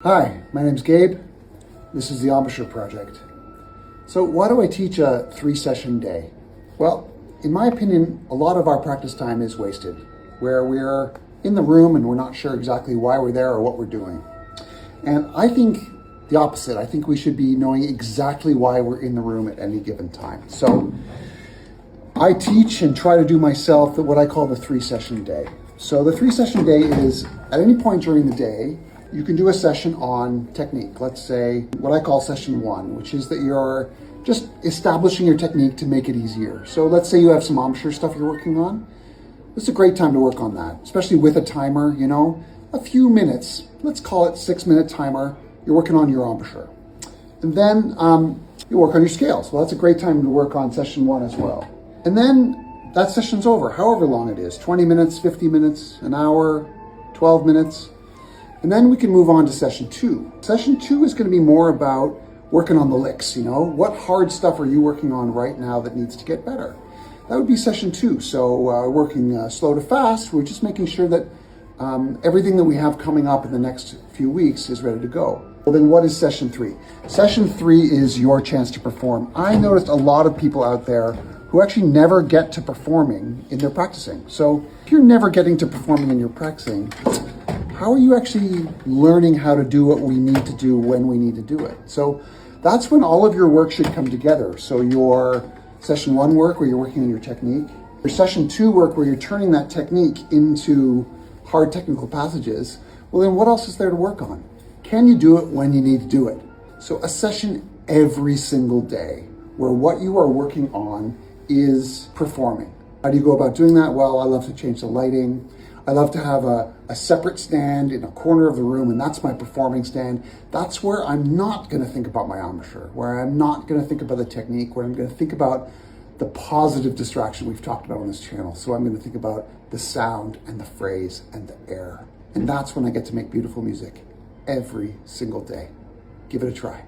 Hi, my name's Gabe. This is the Embouchure Project. So why do I teach a 3-session day? Well, in my opinion, a lot of our practice time is wasted, where we're in the room and we're not sure exactly why we're there or what we're doing. And I think the opposite. I think we should be knowing exactly why we're in the room at any given time. So I teach and try to do myself what I call the 3-session day. So the 3-session day is at any point during the day, you can do a session on technique. Let's say what I call session 1, which is that you're just establishing your technique to make it easier. So let's say you have some embouchure stuff you're working on. This is a great time to work on that, especially with a timer, a few minutes. Let's call it 6-minute timer. You're working on your embouchure. And then you work on your scales. Well, that's a great time to work on session 1 as well. And then that session's over, however long it is, 20 minutes, 50 minutes, an hour, 12 minutes. And then we can move on to session 2. Session 2 is going to be more about working on the licks, What hard stuff are you working on right now that needs to get better? That would be session 2. So working slow to fast, we're just making sure that everything that we have coming up in the next few weeks is ready to go. Well, then what is session 3? Session 3 is your chance to perform. I noticed a lot of people out there who actually never get to performing in their practicing. So if you're never getting to performing in your practicing, how are you actually learning how to do what we need to do when we need to do it? So that's when all of your work should come together. So your session 1 work where you're working on your technique, your session 2 work where you're turning that technique into hard technical passages, well then what else is there to work on? Can you do it when you need to do it? So a session every single day where what you are working on is performing. How do you go about doing that? Well, I love to change the lighting. I love to have a separate stand in a corner of the room, and that's my performing stand. That's where I'm not going to think about my embouchure, where I'm not going to think about the technique, where I'm going to think about the positive distraction we've talked about on this channel. So I'm going to think about the sound and the phrase and the air. And that's when I get to make beautiful music every single day. Give it a try.